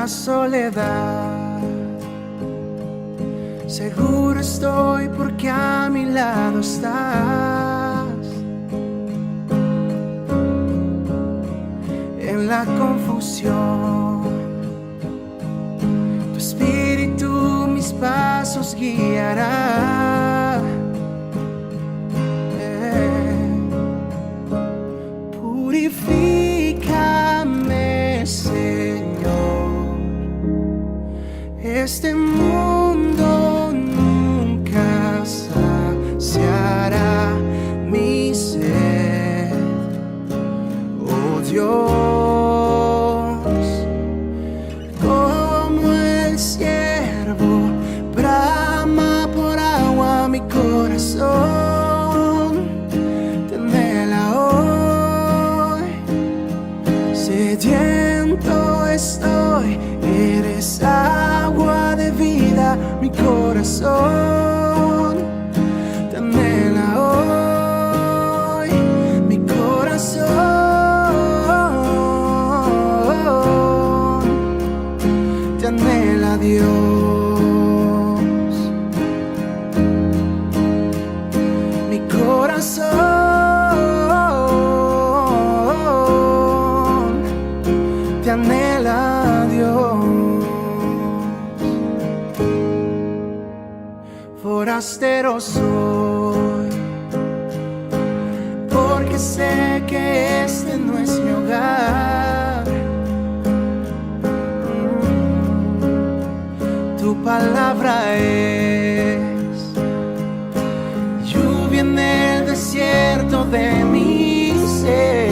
soledad, seguro estoy porque a mi lado estás. En la confusión, tu espíritu mis pasos guiará. Purifícame, Señor. Este mundo nunca saciará mi sed, oh Dios. Como el ciervo brama por agua mi corazón, tenela hoy. Sediento estoy, eres agua de vida, mi corazón, tenela hoy, mi corazón, te anhela Dios, mi corazón, te anhela Dios. Forastero soy, porque sé que este no es mi hogar. Tu palabra es lluvia en el desierto de mi ser.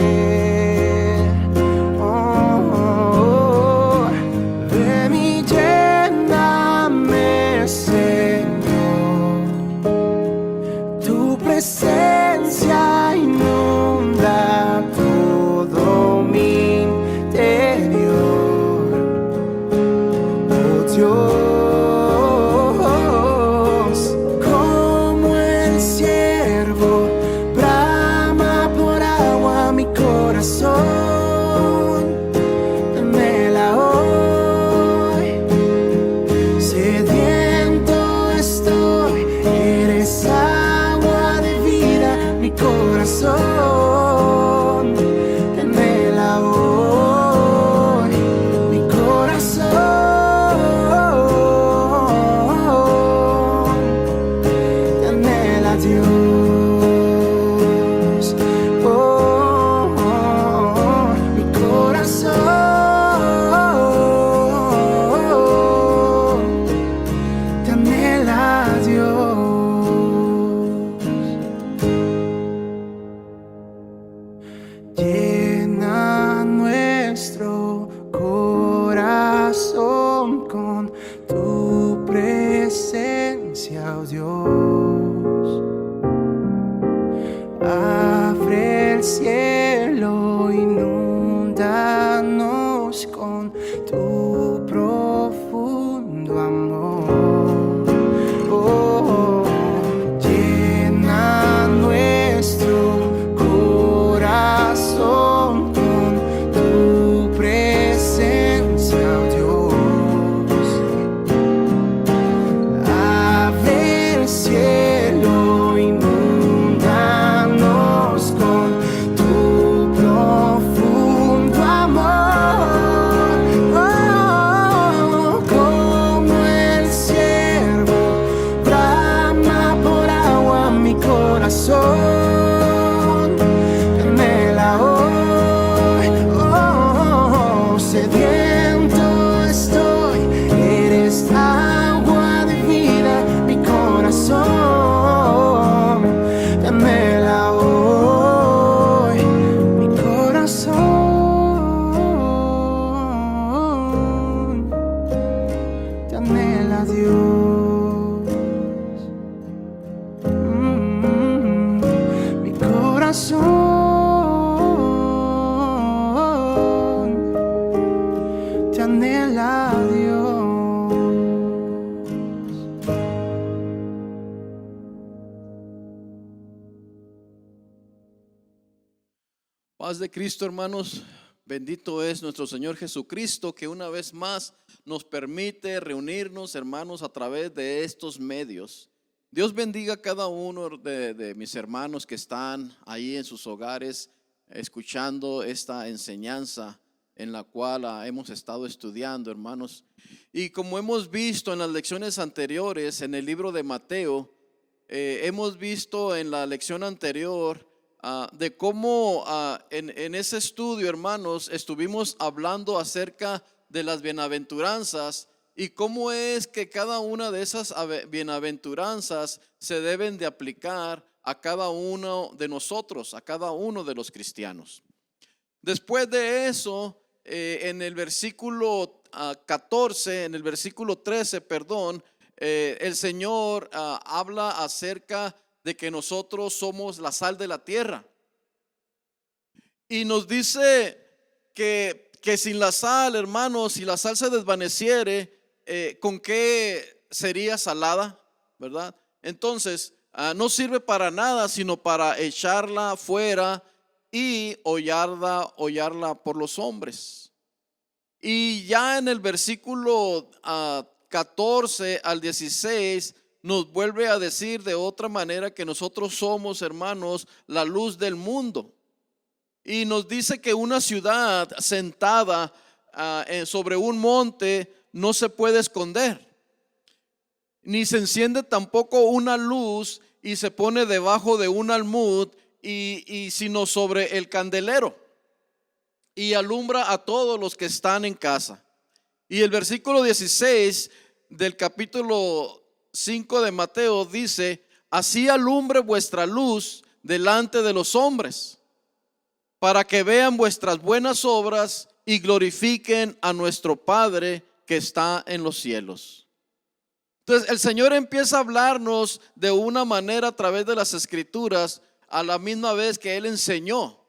De mí lléname, Señor. Tu presencia inunda todo mi interior, oh Dios. Como el ciervo brama por agua mi corazón, anhela hoy. Sediento estoy, eres agua de vida, mi corazón, anhela hoy, mi corazón, anhela Dios, oh, mi corazón, te anhela Dios. Llena nuestro corazón con tu presencia, oh Dios. Abre el cielo, inúndanos con tu profundo amor. Oh, llena nuestro corazón con tu presencia, oh Dios. Abre el cielo, inúndanos con tu profundo amor. Oh, como el ciervo brama por agua mi corazón, anhela hoy. Oh, sediento estoy, eres agua de vida, mi corazón, te anhela hoy, mi corazón, te anhela Dios. Mi corazón, te anhela Dios. Paz de Cristo, hermanos. Bendito es nuestro Señor Jesucristo, que una vez más nos permite reunirnos, hermanos, a través de estos medios. Dios bendiga a cada uno de mis hermanos que están ahí en sus hogares escuchando esta enseñanza en la cual hemos estado estudiando, hermanos. Y como hemos visto en las lecciones anteriores, en el libro de Mateo, hemos visto en la lección anterior de cómo en ese estudio, hermanos, estuvimos hablando acerca de las bienaventuranzas y cómo es que cada una de esas bienaventuranzas se deben de aplicar a cada uno de nosotros, a cada uno de los cristianos. Después de eso, en el versículo 14, en el versículo 13, perdón, el Señor habla acerca de que nosotros somos la sal de la tierra. Y nos dice que sin la sal, hermanos, si la sal se desvaneciere, ¿con qué sería salada? ¿Verdad? Entonces, no sirve para nada, sino para echarla fuera y hollarla por los hombres. Y ya en el versículo 14 al 16 nos vuelve a decir de otra manera que nosotros somos, hermanos, la luz del mundo. Y nos dice que una ciudad sentada sobre un monte no se puede esconder, ni se enciende tampoco una luz y se pone debajo de un almud, sino sobre el candelero, y alumbra a todos los que están en casa. Y el versículo 16 del capítulo 5 de Mateo dice: así alumbre vuestra luz delante de los hombres, para que vean vuestras buenas obras y glorifiquen a nuestro Padre que está en los cielos. Entonces el Señor empieza a hablarnos de una manera a través de las Escrituras, a la misma vez que Él enseñó.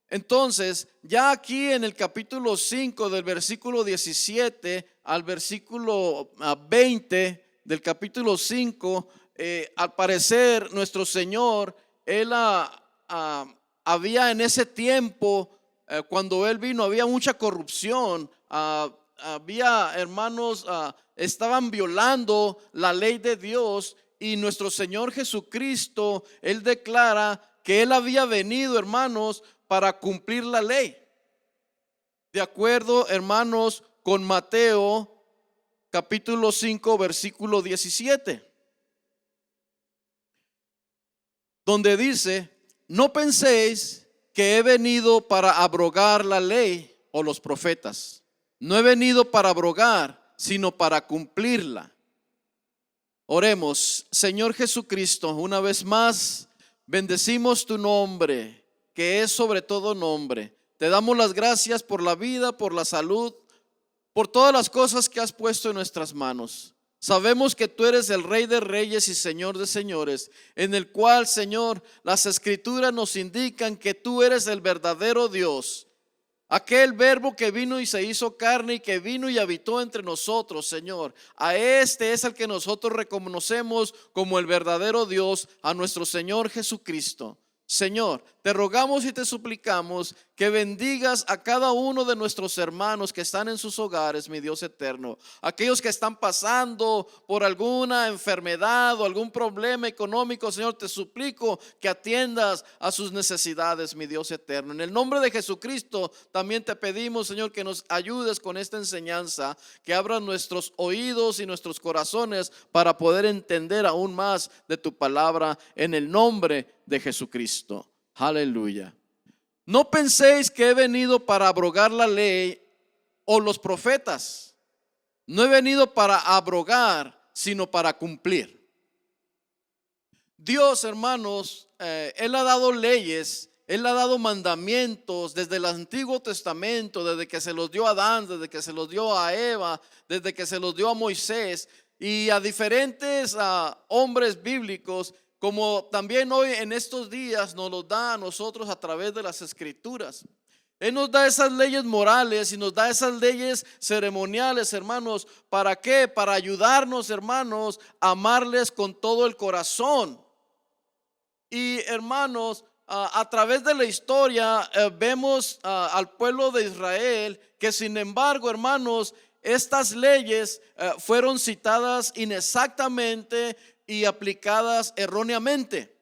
Entonces, ya aquí en el capítulo 5, del versículo 17 al versículo 20 del capítulo 5, al parecer nuestro Señor, Él había en ese tiempo, cuando Él vino, había mucha corrupción, había, hermanos, estaban violando la ley de Dios, y nuestro Señor Jesucristo, Él declara que Él había venido, hermanos, para cumplir la ley. De acuerdo, hermanos, con Mateo capítulo 5 versículo 17, donde dice: no penséis que he venido para abrogar la ley o los profetas. No he venido para abrogar, sino para cumplirla. Oremos. Señor Jesucristo, una vez más bendecimos tu nombre, que es sobre todo nombre. Te damos las gracias por la vida, por la salud, por todas las cosas que has puesto en nuestras manos. Sabemos que tú eres el Rey de Reyes y Señor de Señores, en el cual, Señor, las Escrituras nos indican que tú eres el verdadero Dios. Aquel verbo que vino y se hizo carne y que vino y habitó entre nosotros, Señor. A este es el que nosotros reconocemos como el verdadero Dios, a nuestro Señor Jesucristo. Señor, te rogamos y te suplicamos que bendigas a cada uno de nuestros hermanos que están en sus hogares, mi Dios eterno. Aquellos que están pasando por alguna enfermedad o algún problema económico, Señor, te suplico que atiendas a sus necesidades, mi Dios eterno. En el nombre de Jesucristo también te pedimos, Señor, que nos ayudes con esta enseñanza, que abras nuestros oídos y nuestros corazones para poder entender aún más de tu palabra, en el nombre de Jesucristo. Aleluya. No penséis que he venido para abrogar la ley o los profetas. No he venido para abrogar, sino para cumplir. Dios, hermanos, Él ha dado leyes, Él ha dado mandamientos desde el Antiguo Testamento, desde que se los dio a Adán, desde que se los dio a Eva, desde que se los dio a Moisés y a diferentes hombres bíblicos, como también hoy en estos días nos los da a nosotros a través de las Escrituras. Él nos da esas leyes morales y nos da esas leyes ceremoniales, hermanos. ¿Para qué? Para ayudarnos, hermanos, a amarles con todo el corazón. Y hermanos, a través de la historia vemos al pueblo de Israel que, sin embargo, hermanos, estas leyes fueron citadas inexactamente y aplicadas erróneamente.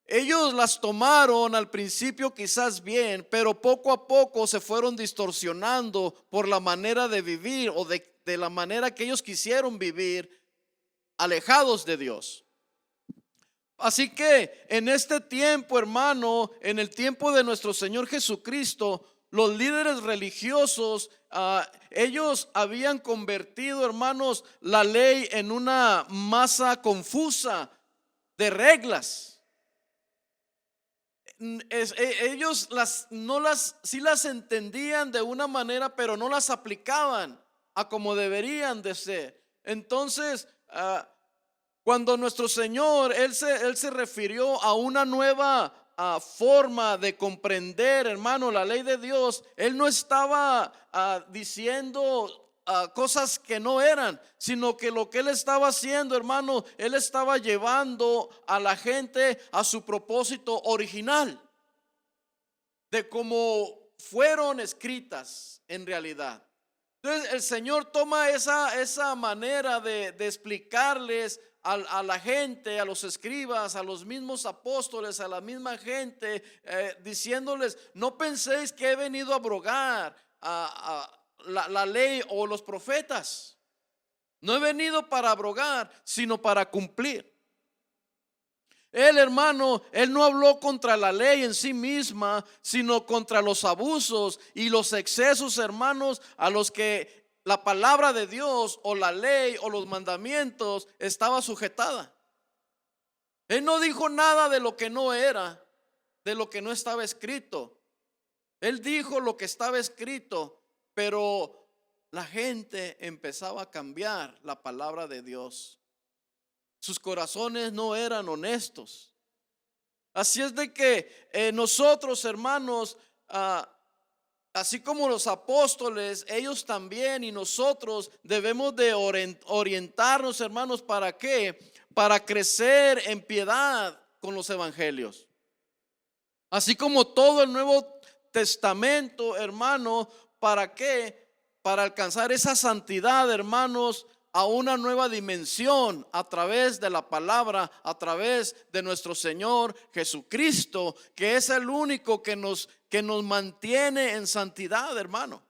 Ellos las tomaron al principio quizás bien, pero poco a poco se fueron distorsionando por la manera de vivir o de la manera que ellos quisieron vivir, alejados de Dios. Así que en este tiempo, hermano, en el tiempo de nuestro Señor Jesucristo, los líderes religiosos, ellos habían convertido, hermanos, la ley en una masa confusa de reglas. Ellos sí las entendían de una manera, pero no las aplicaban a como deberían de ser. Entonces, cuando nuestro Señor, Él se refirió a una nueva forma de comprender, hermano, la ley de Dios, Él no estaba diciendo cosas que no eran, sino que lo que Él estaba haciendo, hermano, Él estaba llevando a la gente a su propósito original, de cómo fueron escritas en realidad. Entonces el Señor toma esa manera de explicarles a la gente, a los escribas, a los mismos apóstoles, a la misma gente, diciéndoles: no penséis que he venido a abrogar la ley o los profetas. No he venido para abrogar, sino para cumplir. Él, hermano, Él no habló contra la ley en sí misma, sino contra los abusos y los excesos, hermanos, a los que la palabra de Dios o la ley o los mandamientos estaba sujetada. Él no dijo nada de lo que no era, de lo que no estaba escrito. Él dijo lo que estaba escrito, pero la gente empezaba a cambiar la palabra de Dios. Sus corazones no eran honestos. Así es de que nosotros, hermanos, así como los apóstoles, ellos también y nosotros debemos de orientarnos, hermanos, ¿para qué? Para crecer en piedad con los evangelios. Así como todo el Nuevo Testamento, hermano, ¿para qué? Para alcanzar esa santidad, hermanos, a una nueva dimensión a través de la palabra, a través de nuestro Señor Jesucristo, que es el único que nos mantiene en santidad, hermano.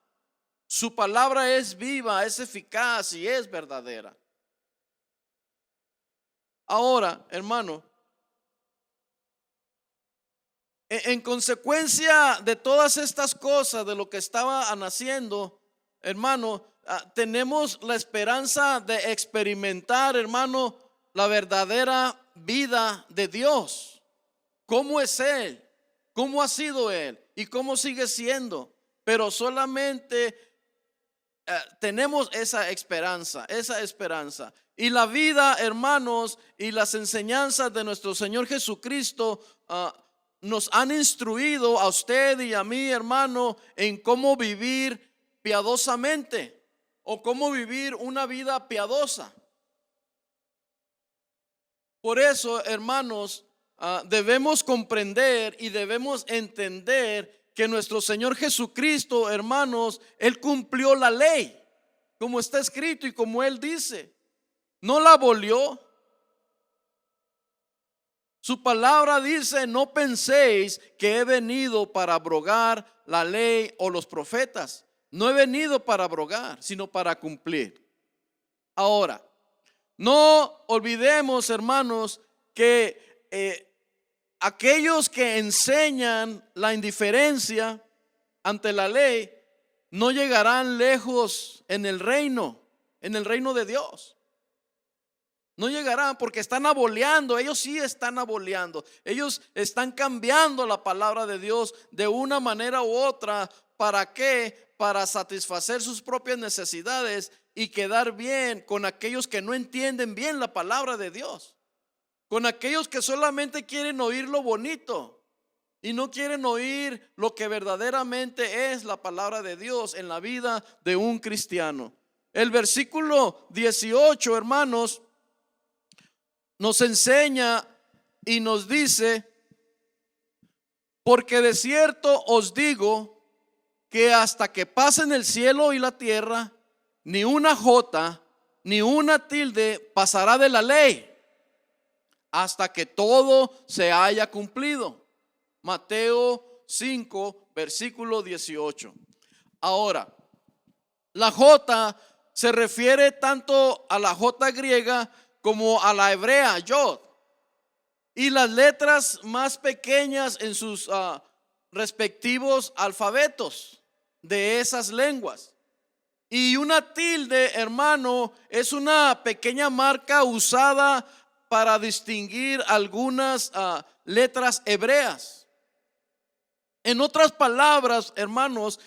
Su palabra es viva, es eficaz y es verdadera. Ahora, hermano, en consecuencia de todas estas cosas, de lo que estaba naciendo, hermano, tenemos la esperanza de experimentar, hermano, la verdadera vida de Dios. ¿Cómo es Él? ¿Cómo ha sido Él? ¿Y cómo sigue siendo? Pero solamente tenemos esa esperanza. Y la vida, hermanos, y las enseñanzas de nuestro Señor Jesucristo nos han instruido a usted y a mí, hermano, en cómo vivir piadosamente o cómo vivir una vida piadosa. Por eso, hermanos, debemos comprender y debemos entender que nuestro Señor Jesucristo, hermanos, Él cumplió la ley como está escrito y como Él dice. No la abolió. Su palabra dice: no penséis que he venido para abrogar la ley o los profetas. No he venido para abrogar, sino para cumplir. Ahora, no olvidemos, hermanos, que aquellos que enseñan la indiferencia ante la ley no llegarán lejos en el reino de Dios. No llegarán porque están aboleando. Ellos sí están aboleando. Ellos están cambiando la palabra de Dios de una manera u otra. ¿Para qué? Para satisfacer sus propias necesidades y quedar bien con aquellos que no entienden bien la palabra de Dios. Con aquellos que solamente quieren oír lo bonito y no quieren oír lo que verdaderamente es la palabra de Dios en la vida de un cristiano. El versículo 18, hermanos, nos enseña y nos dice Porque de cierto os digo que hasta que pasen el cielo y la tierra, ni una jota ni una tilde pasará de la ley hasta que todo se haya cumplido. Mateo 5, versículo 18. Ahora, la jota se refiere tanto a la jota griega como a la hebrea, yod, y las letras más pequeñas en sus respectivos alfabetos de esas lenguas. Y una tilde, hermano, es una pequeña marca usada para distinguir algunas letras hebreas. En otras palabras, hermanos,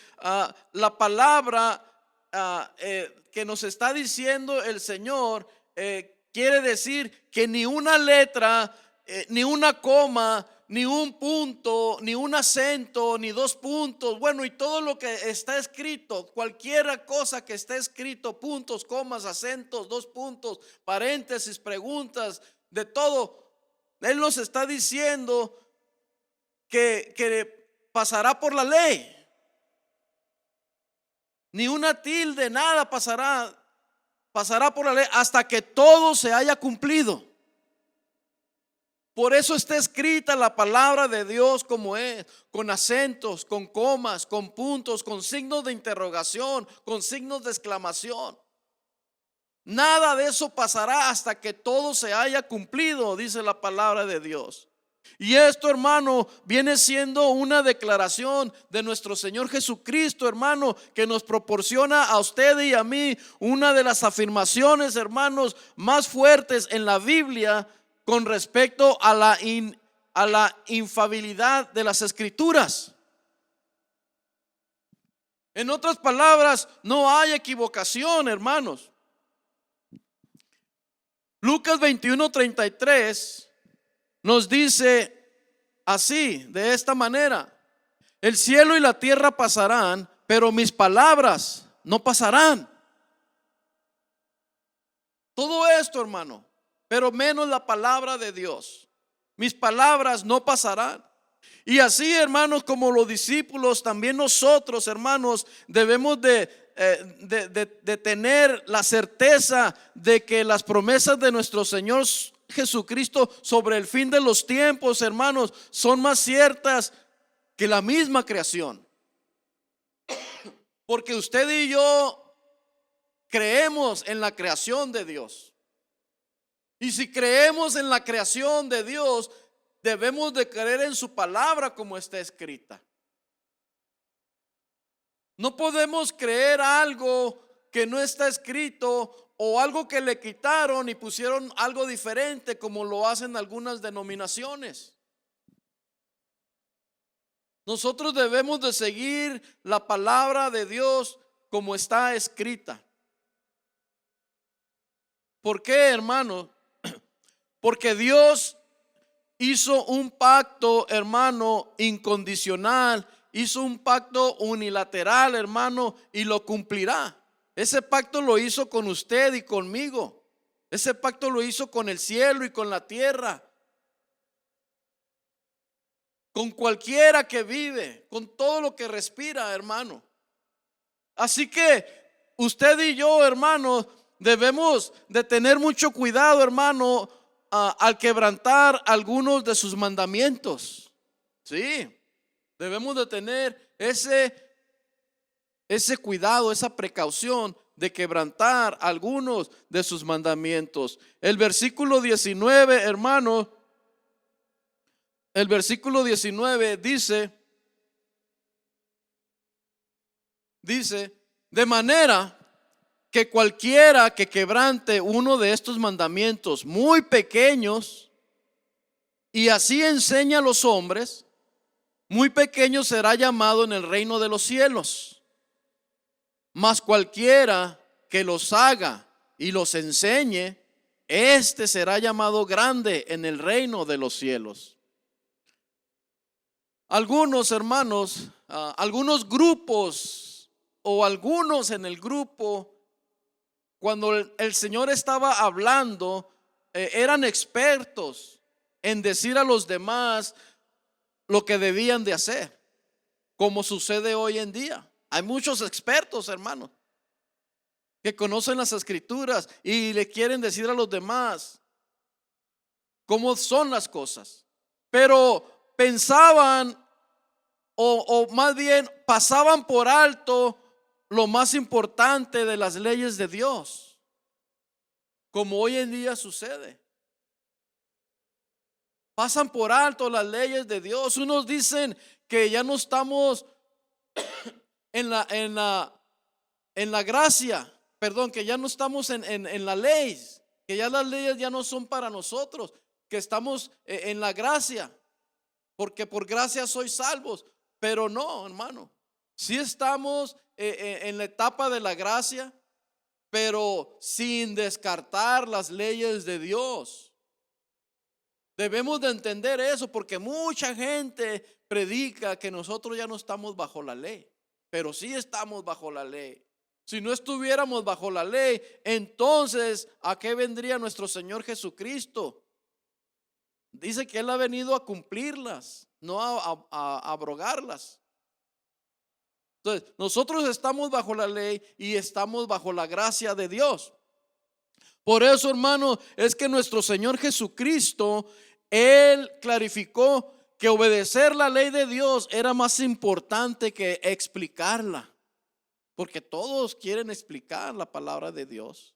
la palabra que nos está diciendo el Señor quiere decir que ni una letra, ni una coma, ni un punto, ni un acento, ni dos puntos, bueno, y todo lo que está escrito, cualquier cosa que esté escrito, puntos, comas, acentos, dos puntos, paréntesis, preguntas, de todo, Él nos está diciendo que pasará por la ley. Ni una tilde, nada pasará por la ley hasta que todo se haya cumplido. Por eso está escrita la palabra de Dios como es, con acentos, con comas, con puntos, con signos de interrogación, con signos de exclamación. Nada de eso pasará hasta que todo se haya cumplido, dice la palabra de Dios. Y esto, hermano, viene siendo una declaración de nuestro Señor Jesucristo, hermano, que nos proporciona a usted y a mí una de las afirmaciones, hermanos, más fuertes en la Biblia con respecto a la infalibilidad de las Escrituras. En otras palabras, no hay equivocación, hermanos. Lucas 21:33 nos dice así, de esta manera: el cielo y la tierra pasarán, pero mis palabras no pasarán. Todo esto, hermano, pero menos la palabra de Dios. Mis palabras no pasarán. Y así, hermanos, como los discípulos, también nosotros, hermanos, debemos de tener la certeza de que las promesas de nuestro Señor Jesucristo sobre el fin de los tiempos, hermanos, son más ciertas que la misma creación. Porque usted y yo creemos en la creación de Dios. Y si creemos en la creación de Dios, debemos de creer en su palabra como está escrita. No podemos creer algo que no está escrito o algo que le quitaron y pusieron algo diferente, como lo hacen algunas denominaciones. Nosotros debemos de seguir la palabra de Dios como está escrita. ¿Por qué, hermano? Porque Dios hizo un pacto, hermano, incondicional. Hizo un pacto unilateral, hermano, y lo cumplirá. Ese pacto lo hizo con usted y conmigo. Ese pacto lo hizo con el cielo y con la tierra, con cualquiera que vive, con todo lo que respira, hermano. Así que usted y yo, hermano, debemos de tener mucho cuidado, hermano, al quebrantar algunos de sus mandamientos. Sí, debemos de tener ese cuidado, esa precaución de quebrantar algunos de sus mandamientos. El versículo 19, hermano, el versículo 19 dice, de manera que cualquiera que quebrante uno de estos mandamientos muy pequeños y así enseña a los hombres, muy pequeño será llamado en el reino de los cielos. Mas cualquiera que los haga y los enseñe, este será llamado grande en el reino de los cielos. Algunos hermanos, algunos grupos o algunos en el grupo, cuando el Señor estaba hablando, eran expertos en decir a los demás lo que debían de hacer, como sucede hoy en día. Hay muchos expertos, hermanos, que conocen las escrituras y le quieren decir a los demás cómo son las cosas, pero pensaban o más bien pasaban por alto lo más importante de las leyes de Dios, como hoy en día sucede. Pasan por alto las leyes de Dios. Unos dicen que ya no estamos en la gracia, perdón, que ya no estamos en la ley, que ya las leyes ya no son para nosotros, que estamos en la gracia, porque por gracia sois salvos. Pero no, hermano, sí estamos en la etapa de la gracia, pero sin descartar las leyes de Dios. Debemos de entender eso, porque mucha gente predica que nosotros ya no estamos bajo la ley, pero sí estamos bajo la ley. Si no estuviéramos bajo la ley, entonces ¿a qué vendría nuestro Señor Jesucristo? Dice que Él ha venido a cumplirlas, no a abrogarlas. Entonces, nosotros estamos bajo la ley y estamos bajo la gracia de Dios. Por eso, hermano, es que nuestro Señor Jesucristo, Él clarificó que obedecer la ley de Dios era más importante que explicarla. Porque todos quieren explicar la palabra de Dios,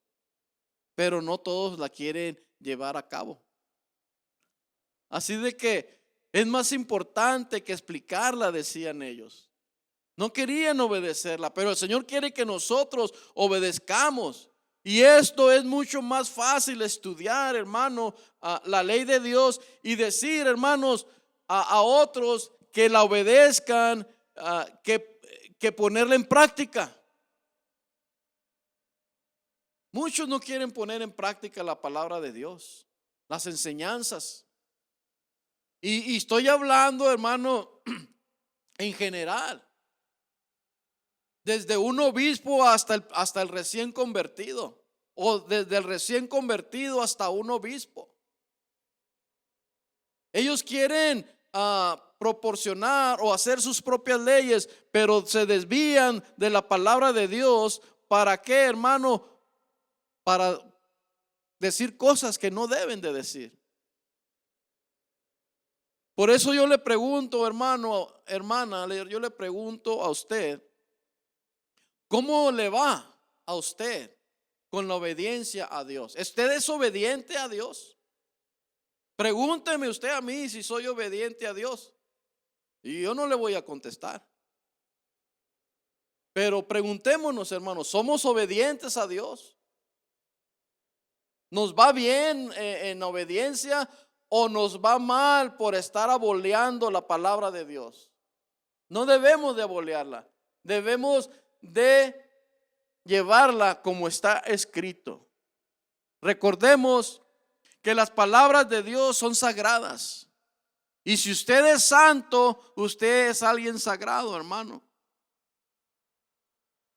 pero no todos la quieren llevar a cabo. Así de que es más importante que explicarla, decían ellos. No querían obedecerla, pero el Señor quiere que nosotros obedezcamos. Y esto es mucho más fácil estudiar, hermano, la ley de Dios y decir, hermanos, a otros que la obedezcan, que ponerla en práctica. Muchos no quieren poner en práctica la palabra de Dios, las enseñanzas. Y estoy hablando, hermano, en general. Desde un obispo hasta el recién convertido, o desde el recién convertido hasta un obispo. Ellos quieren proporcionar o hacer sus propias leyes, pero se desvían de la palabra de Dios. ¿Para qué, hermano? Para decir cosas que no deben de decir. Por eso yo le pregunto, hermano, hermana, yo le pregunto a usted, ¿cómo le va a usted con la obediencia a Dios? ¿Usted es obediente a Dios? Pregúnteme usted a mí si soy obediente a Dios. Y yo no le voy a contestar. Pero preguntémonos, hermanos, ¿somos obedientes a Dios? ¿Nos va bien en obediencia o nos va mal por estar aboleando la palabra de Dios? No debemos de abolearla. Debemos de llevarla como está escrito. Recordemos que las palabras de Dios son sagradas. Y si usted es santo, usted es alguien sagrado, hermano.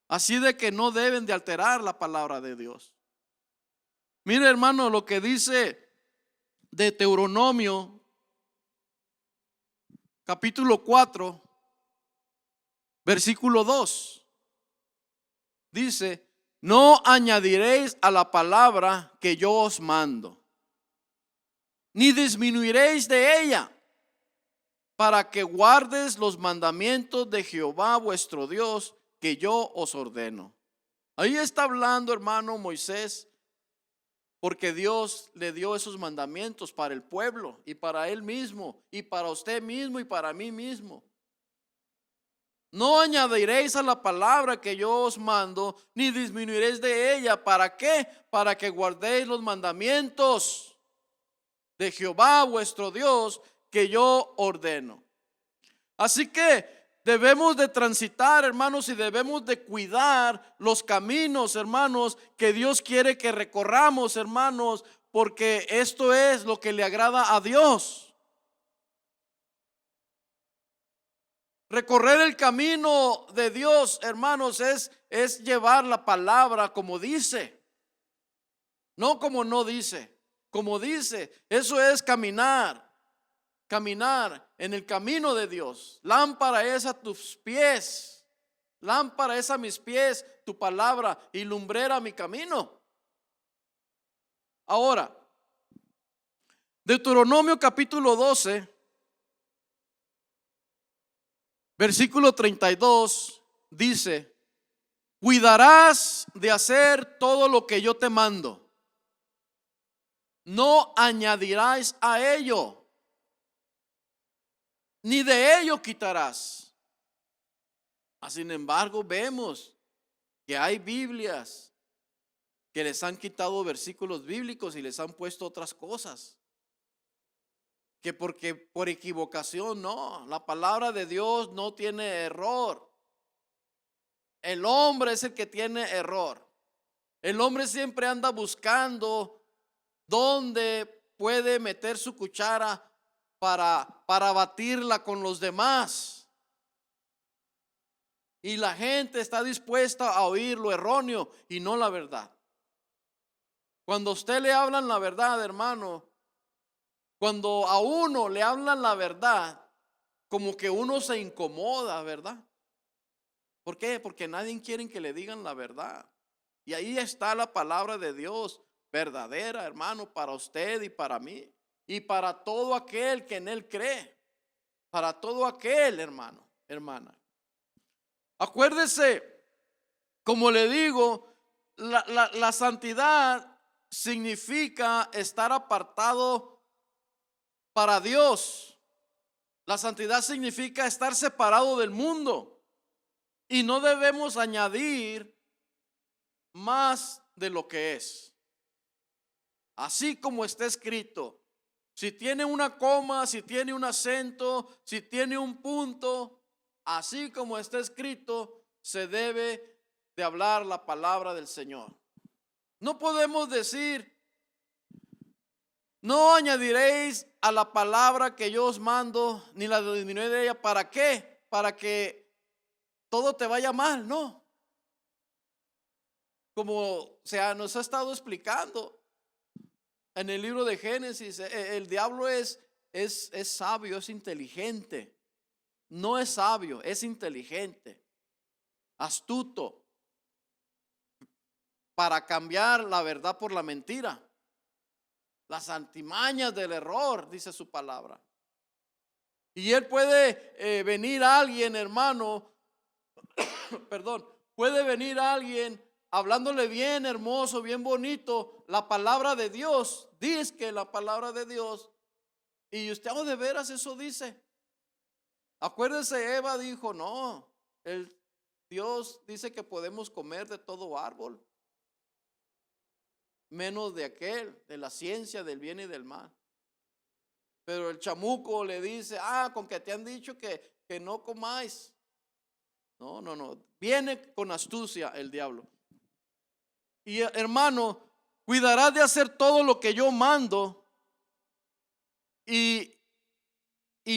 Así de que no deben de alterar la palabra de Dios. Mire, hermano, lo que dice de Deuteronomio, capítulo 4, versículo 2. Dice, no añadiréis a la palabra que yo os mando, ni disminuiréis de ella, para que guardes los mandamientos de Jehová vuestro Dios, que yo os ordeno. Ahí está hablando, hermano, Moisés, porque Dios le dio esos mandamientos para el pueblo y para él mismo y para usted mismo y para mí mismo. No añadiréis a la palabra que yo os mando, ni disminuiréis de ella. ¿Para qué? Para que guardéis los mandamientos de Jehová vuestro Dios, que yo ordeno. Así que debemos de transitar, hermanos, y debemos de cuidar los caminos, hermanos, que Dios quiere que recorramos, hermanos, porque esto es lo que le agrada a Dios. Recorrer el camino de Dios, hermanos, es llevar la palabra como dice, no como no dice, como dice. Eso es caminar. caminar en el camino de Dios. Lámpara es a tus pies, lámpara es a mis pies tu palabra y lumbrera mi camino. Ahora, Deuteronomio capítulo 12, versículo 32 dice: cuidarás de hacer todo lo que yo te mando. No añadirás a ello, ni de ello quitarás. Sin embargo, vemos que hay Biblias que les han quitado versículos bíblicos y les han puesto otras cosas. Que porque por equivocación, no, la palabra de Dios no tiene error. El hombre es el que tiene error. El hombre siempre anda buscando dónde puede meter su cuchara para batirla con los demás. Y la gente está dispuesta a oír lo erróneo y no la verdad. Cuando a usted le hablan la verdad, hermano, cuando a uno le hablan la verdad, como que uno se incomoda, ¿verdad? ¿Por qué? Porque nadie quiere que le digan la verdad. Y ahí está la palabra de Dios verdadera, hermano, para usted y para mí. Y para todo aquel que en Él cree. Para todo aquel, hermano, hermana. Acuérdese, como le digo, la santidad significa estar apartado para Dios. La santidad significa estar separado del mundo. Y no debemos añadir más de lo que es. Así como está escrito. Si tiene una coma, si tiene un acento, si tiene un punto, así como está escrito, se debe de hablar la palabra del Señor. No podemos decir: no añadiréis a la palabra que yo os mando, ni la disminuiré de ella. ¿Para qué? Para que todo te vaya mal, no. Como nos ha estado explicando en el libro de Génesis, el diablo es sabio, es inteligente. No es sabio, es inteligente, astuto, para cambiar la verdad por la mentira. Las artimañas del error, dice su palabra. Y él puede venir a alguien, hermano, perdón, puede venir a alguien hablándole bien hermoso, bien bonito, la palabra de Dios, dice que la palabra de Dios, y usted, de veras eso dice. Acuérdese, Eva dijo: no, Dios dice que podemos comer de todo árbol, menos de aquel, de la ciencia del bien y del mal. Pero el chamuco le dice: con que te han dicho que no comáis. No, viene con astucia el diablo. Y hermano, cuidarás de hacer todo lo que yo mando, y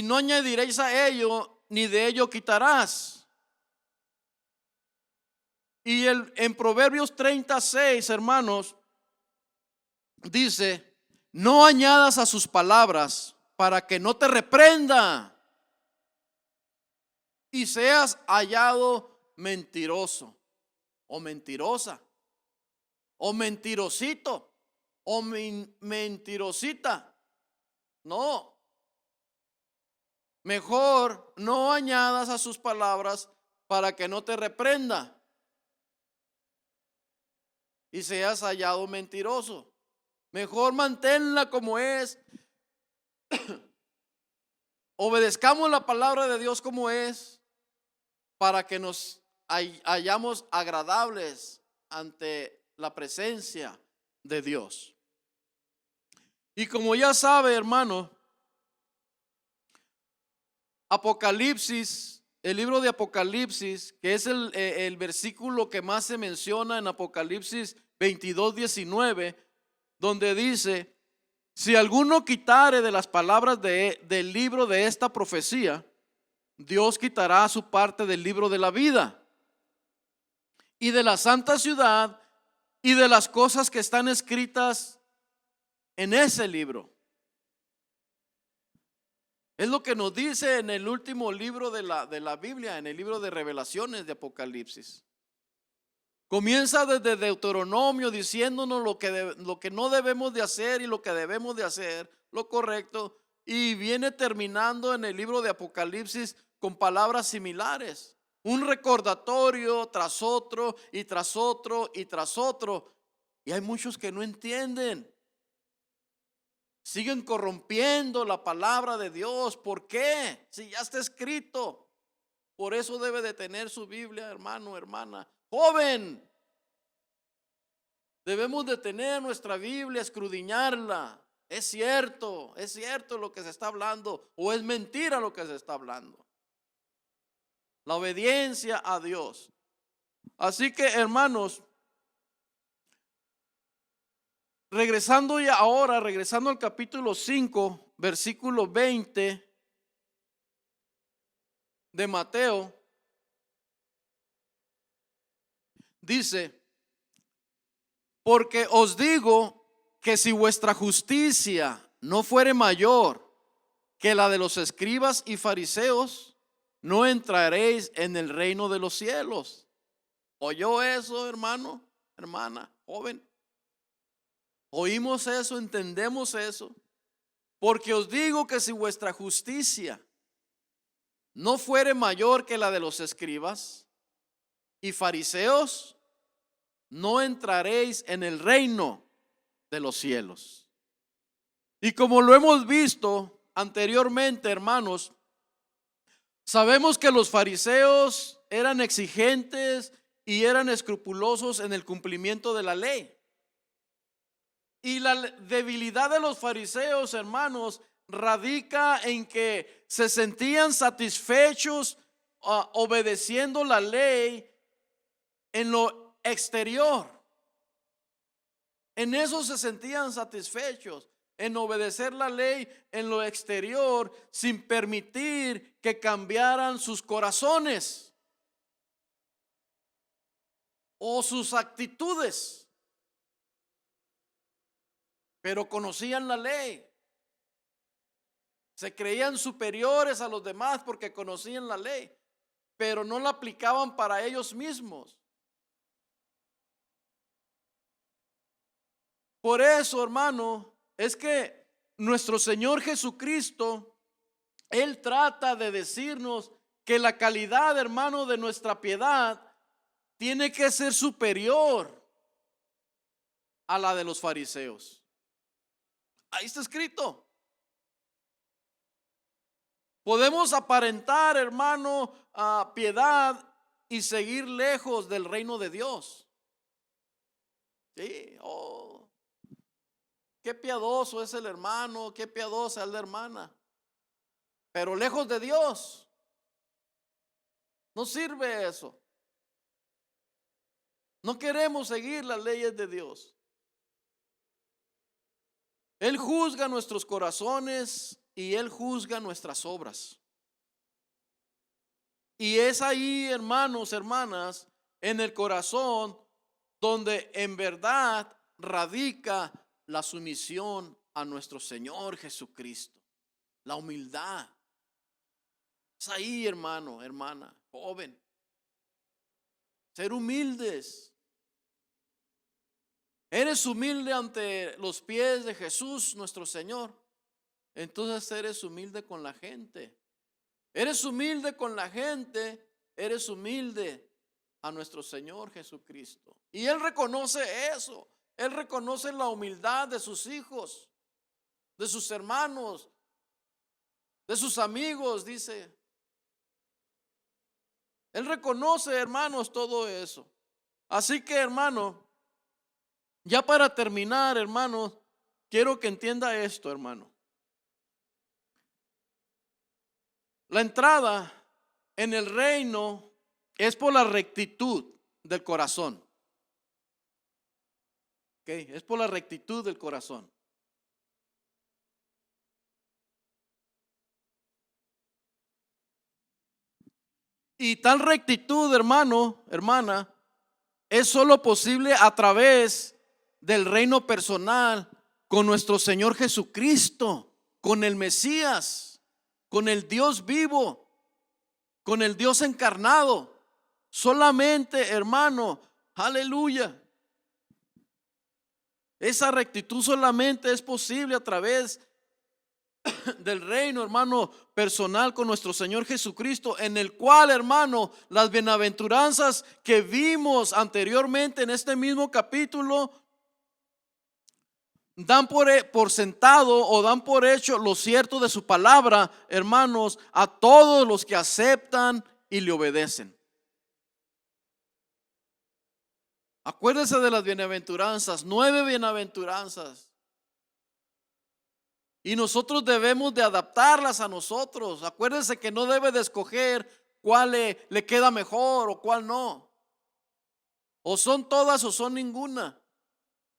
no añadiréis a ello, ni de ello quitarás. Y en Proverbios 36, hermanos, dice: no añadas a sus palabras para que no te reprenda y seas hallado mentiroso o mentirosa o mentirosito o mentirosita. No. Mejor no añadas a sus palabras para que no te reprenda y seas hallado mentiroso. Mejor manténla como es. Obedezcamos la palabra de Dios como es, para que nos hallamos agradables ante la presencia de Dios. Y como ya sabe, hermano, Apocalipsis, el libro de Apocalipsis, que es el versículo que más se menciona en Apocalipsis 22:19, donde dice: si alguno quitare de las palabras del libro de esta profecía, Dios quitará su parte del libro de la vida y de la santa ciudad y de las cosas que están escritas en ese libro. Es lo que nos dice en el último libro de la Biblia, en el libro de Revelaciones de Apocalipsis. Comienza desde Deuteronomio diciéndonos lo que no debemos de hacer y lo que debemos de hacer, lo correcto, y viene terminando en el libro de Apocalipsis con palabras similares. Un recordatorio tras otro y tras otro y tras otro. Y hay muchos que no entienden. Siguen corrompiendo la palabra de Dios. ¿Por qué? Si ya está escrito. Por eso debe de tener su Biblia, hermano, hermana. Joven, debemos de tener nuestra Biblia, escudriñarla. Es cierto lo que se está hablando o es mentira lo que se está hablando. La obediencia a Dios. Así que, hermanos, regresando al capítulo 5, versículo 20 de Mateo, dice: porque os digo que si vuestra justicia no fuere mayor que la de los escribas y fariseos, no entraréis en el reino de los cielos. ¿Oyó eso, hermano, hermana, joven? ¿Oímos eso? ¿Entendemos eso? Porque os digo que si vuestra justicia no fuere mayor que la de los escribas y fariseos, no entraréis en el reino de los cielos. Y como lo hemos visto anteriormente, hermanos, sabemos que los fariseos eran exigentes y eran escrupulosos en el cumplimiento de la ley. Y la debilidad de los fariseos, hermanos, radica en que se sentían satisfechos obedeciendo la ley en lo exterior. En eso se sentían satisfechos, en obedecer la ley en lo exterior, sin permitir que cambiaran sus corazones o sus actitudes. Pero conocían la ley. Se creían superiores a los demás porque conocían la ley, pero no la aplicaban para ellos mismos. Por eso, hermano, es que nuestro Señor Jesucristo, Él trata de decirnos que la calidad, hermano, de nuestra piedad tiene que ser superior a la de los fariseos. Ahí está escrito. Podemos aparentar, hermano, piedad y seguir lejos del reino de Dios. Sí, qué piadoso es el hermano, qué piadosa es la hermana. Pero lejos de Dios. No sirve eso. No queremos seguir las leyes de Dios. Él juzga nuestros corazones y Él juzga nuestras obras. Y es ahí, hermanos, hermanas, en el corazón donde en verdad radica la sumisión a nuestro Señor Jesucristo. La humildad. Es ahí, hermano, hermana, joven. Ser humildes. Eres humilde ante los pies de Jesús, nuestro Señor. Entonces eres humilde con la gente. Eres humilde con la gente. Eres humilde a nuestro Señor Jesucristo. Y Él reconoce eso. Él reconoce la humildad de sus hijos, de sus hermanos, de sus amigos, dice. Él reconoce, hermanos, todo eso. Así que, hermano, ya para terminar, hermanos, quiero que entienda esto, hermano. La entrada en el reino es por la rectitud del corazón. Es por la rectitud del corazón. Y tal rectitud, hermano, hermana, es solo posible a través del reino personal con nuestro Señor Jesucristo, con el Mesías. con el Dios vivo, con el Dios encarnado. Solamente, hermano, aleluya. Esa rectitud solamente es posible a través del reino, hermano, personal con nuestro Señor Jesucristo, en el cual, hermano, las bienaventuranzas que vimos anteriormente en este mismo capítulo dan por sentado o dan por hecho lo cierto de su palabra, hermanos, a todos los que aceptan y le obedecen. Acuérdense de las bienaventuranzas, 9 bienaventuranzas. Y nosotros debemos de adaptarlas a nosotros. Acuérdense que no debe de escoger cuál le queda mejor o cuál no. O son todas o son ninguna.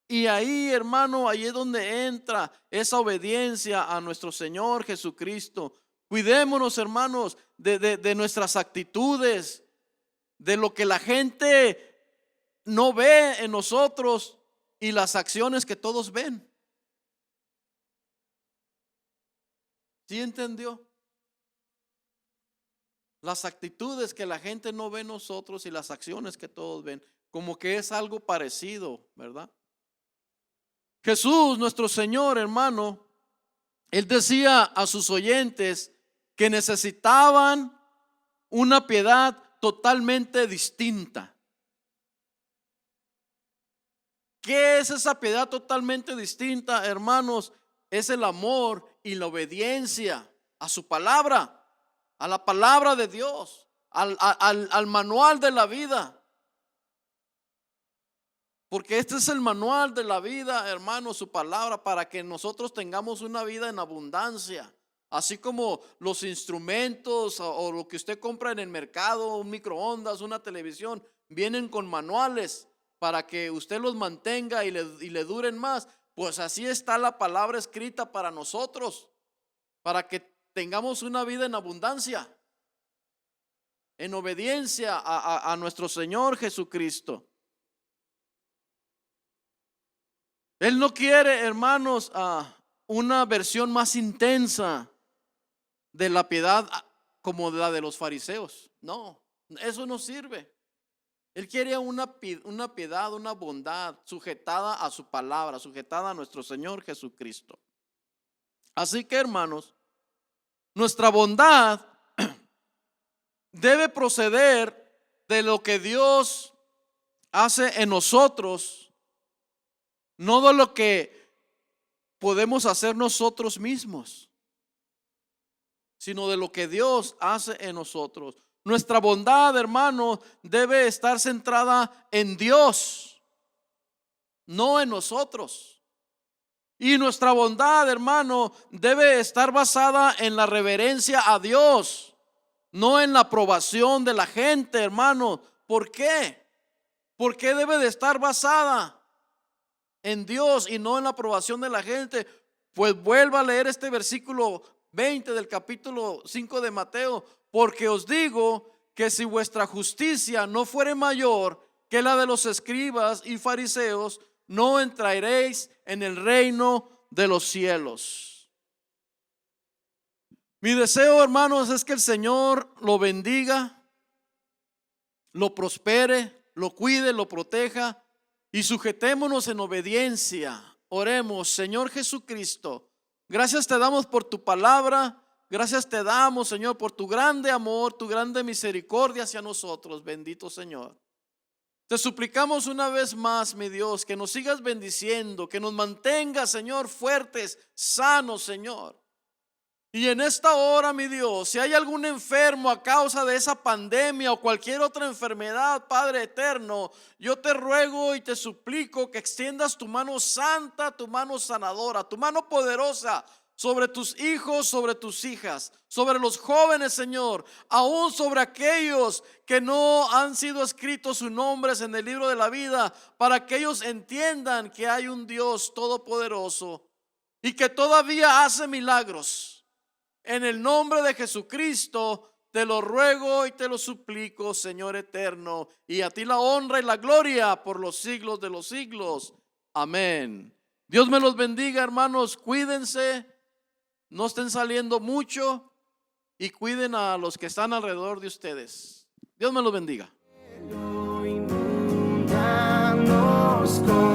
Y ahí, hermano, ahí es donde entra esa obediencia a nuestro Señor Jesucristo. Cuidémonos, hermanos, de nuestras actitudes, de lo que la gente no ve en nosotros y las acciones que todos ven. ¿Sí entendió? Las actitudes que la gente no ve en nosotros y las acciones que todos ven, como que es algo parecido, ¿verdad? Jesús, nuestro Señor, hermano, Él decía a sus oyentes que necesitaban una piedad totalmente distinta. ¿Qué es esa piedad totalmente distinta, hermanos? Es el amor y la obediencia a su palabra, a la palabra de Dios, al manual de la vida. Porque este es el manual de la vida, hermano, su palabra, para que nosotros tengamos una vida en abundancia. Así como los instrumentos o lo que usted compra en el mercado, un microondas, una televisión, vienen con manuales para que usted los mantenga y le duren más. Pues así está la palabra escrita para nosotros, para que tengamos una vida en abundancia, en obediencia a nuestro Señor Jesucristo. Él no quiere, hermanos, una versión más intensa de la piedad como la de los fariseos. No, eso no sirve. Él quiere una piedad, una bondad sujetada a su palabra, sujetada a nuestro Señor Jesucristo. Así que, hermanos, nuestra bondad debe proceder de lo que Dios hace en nosotros, no de lo que podemos hacer nosotros mismos, sino de lo que Dios hace en nosotros. Nuestra bondad, hermano, debe estar centrada en Dios, no en nosotros. Y nuestra bondad, hermano, debe estar basada en la reverencia a Dios, no en la aprobación de la gente, hermano. ¿Por qué? ¿Por qué debe de estar basada en Dios y no en la aprobación de la gente? Pues vuelva a leer este versículo 20 del capítulo 5 de Mateo. Porque os digo que si vuestra justicia no fuere mayor que la de los escribas y fariseos, no entraréis en el reino de los cielos. Mi deseo, hermanos, es que el Señor lo bendiga, lo prospere, lo cuide, lo proteja. Y sujetémonos en obediencia. Oremos. Señor Jesucristo, gracias te damos por tu palabra. Gracias te damos, Señor, por tu grande amor, tu grande misericordia hacia nosotros. Bendito Señor. Te suplicamos una vez más, mi Dios, que nos sigas bendiciendo, que nos mantengas, Señor, fuertes, sanos, Señor. Y en esta hora, mi Dios, si hay algún enfermo a causa de esa pandemia o cualquier otra enfermedad, Padre eterno, yo te ruego y te suplico que extiendas tu mano santa, tu mano sanadora, tu mano poderosa sobre tus hijos, sobre tus hijas, sobre los jóvenes, Señor, aún sobre aquellos que no han sido escritos sus nombres en el libro de la vida, para que ellos entiendan que hay un Dios todopoderoso y que todavía hace milagros. En el nombre de Jesucristo te lo ruego y te lo suplico, Señor eterno, y a ti la honra y la gloria por los siglos de los siglos. Amén. Dios me los bendiga, hermanos. Cuídense, no estén saliendo mucho y cuiden a los que están alrededor de ustedes. Dios me los bendiga. Inúndanos con